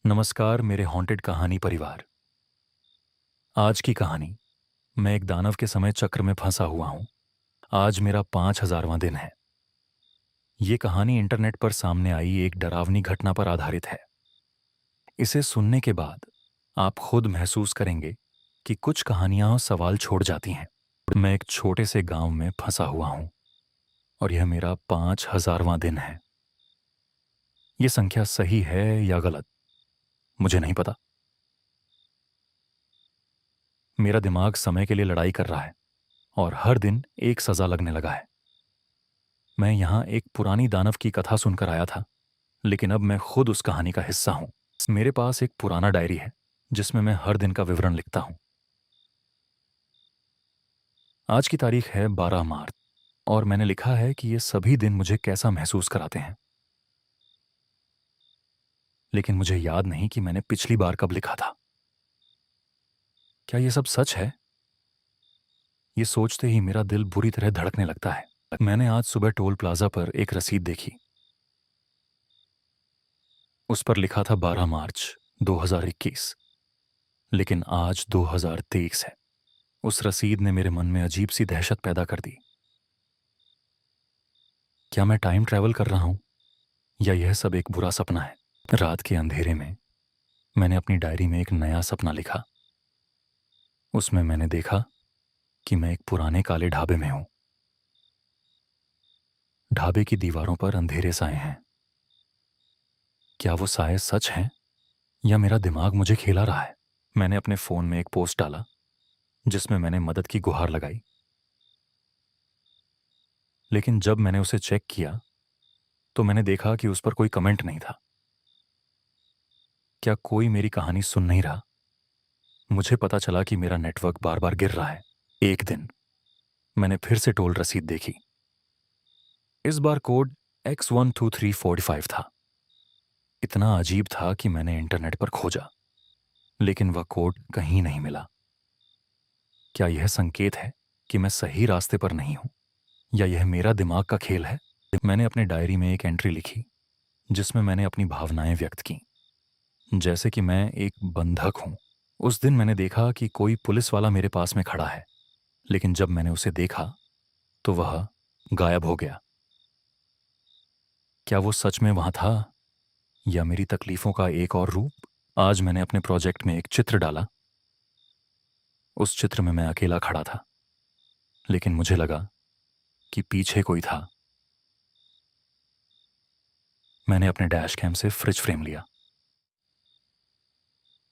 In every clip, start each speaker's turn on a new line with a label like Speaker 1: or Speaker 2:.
Speaker 1: नमस्कार मेरे हॉन्टेड कहानी परिवार। आज की कहानी। मैं एक दानव के समय चक्र में फंसा हुआ हूं। आज मेरा 5000वां दिन है। ये कहानी इंटरनेट पर सामने आई एक डरावनी घटना पर आधारित है। इसे सुनने के बाद आप खुद महसूस करेंगे कि कुछ कहानियां सवाल छोड़ जाती हैं। मैं एक छोटे से गांव में फंसा हुआ हूं और यह मेरा 5000वां दिन है। ये संख्या सही है या गलत, मुझे नहीं पता। मेरा दिमाग समय के लिए लड़ाई कर रहा है और हर दिन एक सजा लगने लगा है। मैं यहाँ एक पुरानी दानव की कथा सुनकर आया था, लेकिन अब मैं खुद उस कहानी का हिस्सा हूँ। मेरे पास एक पुराना डायरी है जिसमें मैं हर दिन का विवरण लिखता हूँ। आज की तारीख है 12 मार्च और मैंने लिखा है कि ये सभी दिन मुझे कैसा महसूस कराते हैं। लेकिन मुझे याद नहीं कि मैंने पिछली बार कब लिखा था। क्या ये सब सच है? ये सोचते ही मेरा दिल बुरी तरह धड़कने लगता है। मैंने आज सुबह टोल प्लाजा पर एक रसीद देखी। उस पर लिखा था 12 मार्च 2021, लेकिन आज 2023 है। उस रसीद ने मेरे मन में अजीब सी दहशत पैदा कर दी। क्या मैं टाइम ट्रैवल कर रहा हूं या यह सब एक बुरा सपना है? रात के अंधेरे में मैंने अपनी डायरी में एक नया सपना लिखा। उसमें मैंने देखा कि मैं एक पुराने काले ढाबे में हूं। ढाबे की दीवारों पर अंधेरे साए हैं। क्या वो साए सच हैं या मेरा दिमाग मुझे खेला रहा है? मैंने अपने फोन में एक पोस्ट डाला जिसमें मैंने मदद की गुहार लगाई। लेकिन जब मैंने उसे चेक किया तो मैंने देखा कि उस पर कोई कमेंट नहीं था। क्या कोई मेरी कहानी सुन नहीं रहा? मुझे पता चला कि मेरा नेटवर्क बार बार गिर रहा है। एक दिन मैंने फिर से टोल रसीद देखी। इस बार कोड X12345 था। इतना अजीब था कि मैंने इंटरनेट पर खोजा, लेकिन वह कोड कहीं नहीं मिला। क्या यह संकेत है कि मैं सही रास्ते पर नहीं हूं या यह मेरा दिमाग का खेल है? मैंने अपने डायरी में एक एंट्री लिखी जिसमें मैंने अपनी भावनाएं व्यक्त की, जैसे कि मैं एक बंधक हूं। उस दिन मैंने देखा कि कोई पुलिस वाला मेरे पास में खड़ा है, लेकिन जब मैंने उसे देखा तो वह गायब हो गया। क्या वो सच में वहां था या मेरी तकलीफों का एक और रूप? आज मैंने अपने प्रोजेक्ट में एक चित्र डाला। उस चित्र में मैं अकेला खड़ा था, लेकिन मुझे लगा कि पीछे कोई था। मैंने अपने डैश कैम से फ्रिज फ्रेम लिया।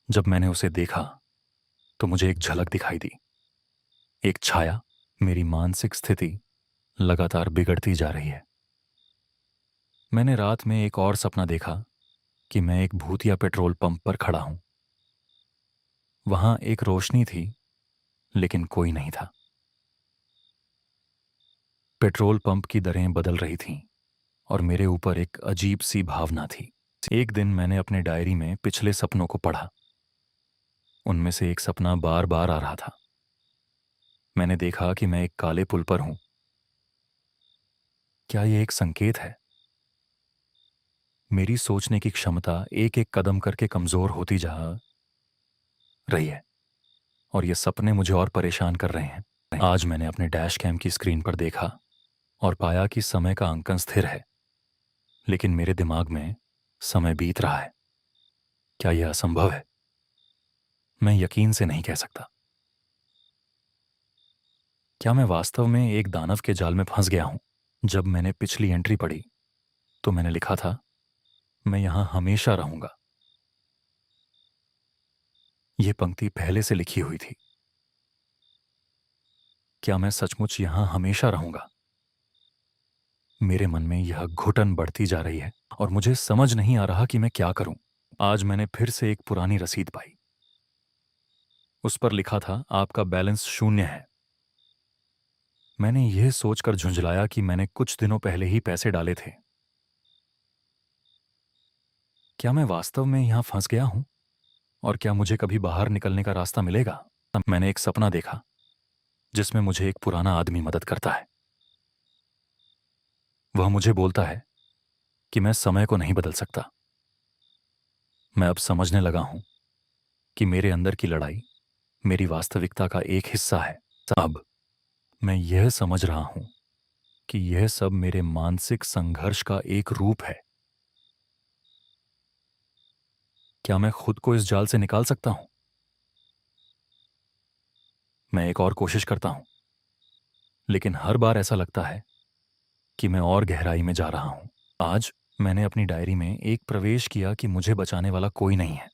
Speaker 1: जब मैंने उसे देखा तो मुझे एक झलक दिखाई दी, एक छाया। मेरी मानसिक स्थिति लगातार बिगड़ती जा रही है। मैंने रात में एक और सपना देखा कि मैं एक भूतिया पेट्रोल पंप पर खड़ा हूं। वहां एक रोशनी थी, लेकिन कोई नहीं था। पेट्रोल पंप की दरें बदल रही थीं और मेरे ऊपर एक अजीब सी भावना थी। एक दिन मैंने अपने डायरी में पिछले सपनों को पढ़ा। उनमें से एक सपना बार बार आ रहा था। मैंने देखा कि मैं एक काले पुल पर हूं। क्या यह एक संकेत है? मेरी सोचने की क्षमता एक एक कदम करके कमजोर होती जा रही है और ये सपने मुझे और परेशान कर रहे हैं। आज मैंने अपने डैश कैम की स्क्रीन पर देखा और पाया कि समय का अंकन स्थिर है, लेकिन मेरे दिमाग में समय बीत रहा है। क्या यह असंभव है? मैं यकीन से नहीं कह सकता। क्या मैं वास्तव में एक दानव के जाल में फंस गया हूं? जब मैंने पिछली एंट्री पढ़ी तो मैंने लिखा था, मैं यहां हमेशा रहूंगा। यह पंक्ति पहले से लिखी हुई थी। क्या मैं सचमुच यहां हमेशा रहूंगा? मेरे मन में यह घुटन बढ़ती जा रही है और मुझे समझ नहीं आ रहा कि मैं क्या करूं। आज मैंने फिर से एक पुरानी रसीद पाई। उस पर लिखा था, आपका बैलेंस शून्य है। मैंने यह सोचकर झुंझलाया कि मैंने कुछ दिनों पहले ही पैसे डाले थे। क्या मैं वास्तव में यहां फंस गया हूं और क्या मुझे कभी बाहर निकलने का रास्ता मिलेगा? मैंने एक सपना देखा जिसमें मुझे एक पुराना आदमी मदद करता है। वह मुझे बोलता है कि मैं समय को नहीं बदल सकता, मैं अब समझने लगा हूं कि मेरे अंदर की लड़ाई मेरी वास्तविकता का एक हिस्सा है। अब मैं यह समझ रहा हूं कि यह सब मेरे मानसिक संघर्ष का एक रूप है। क्या मैं खुद को इस जाल से निकाल सकता हूं? मैं एक और कोशिश करता हूं, लेकिन हर बार ऐसा लगता है कि मैं और गहराई में जा रहा हूं। आज मैंने अपनी डायरी में एक प्रवेश किया कि मुझे बचाने वाला कोई नहीं है।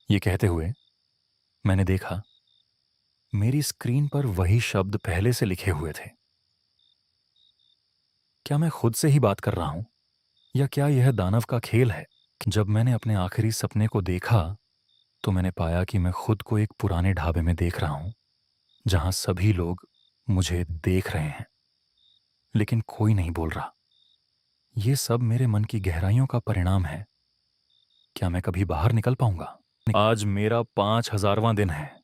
Speaker 1: ये कहते हुए मैंने देखा मेरी स्क्रीन पर वही शब्द पहले से लिखे हुए थे। क्या मैं खुद से ही बात कर रहा हूं, या क्या यह दानव का खेल है? जब मैंने अपने आखिरी सपने को देखा तो मैंने पाया कि मैं खुद को एक पुराने ढाबे में देख रहा हूं, जहां सभी लोग मुझे देख रहे हैं, लेकिन कोई नहीं बोल रहा। ये सब मेरे मन की गहराइयों का परिणाम है। क्या मैं कभी बाहर निकल पाऊंगा? आज मेरा 5,000वां दिन है,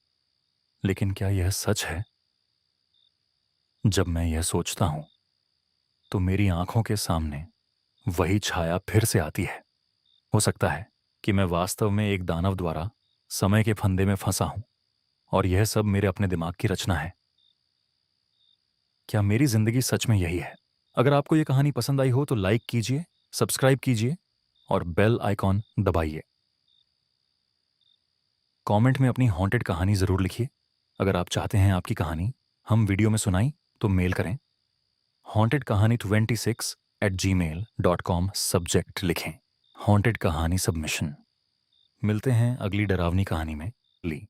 Speaker 1: लेकिन क्या यह सच है? जब मैं यह सोचता हूं तो मेरी आंखों के सामने वही छाया फिर से आती है। हो सकता है कि मैं वास्तव में एक दानव द्वारा समय के फंदे में फंसा हूं, और यह सब मेरे अपने दिमाग की रचना है। क्या मेरी जिंदगी सच में यही है? अगर आपको यह कहानी पसंद आई हो तो लाइक कीजिए, सब्सक्राइब कीजिए और बेल आइकॉन दबाइए। कमेंट में अपनी हॉन्टेड कहानी जरूर लिखिए। अगर आप चाहते हैं आपकी कहानी हम वीडियो में सुनाई तो मेल करें। हॉन्टेड कहानी 26@gmail.com सब्जेक्ट लिखें। हॉन्टेड कहानी सबमिशन। मिलते हैं अगली डरावनी कहानी में। ली।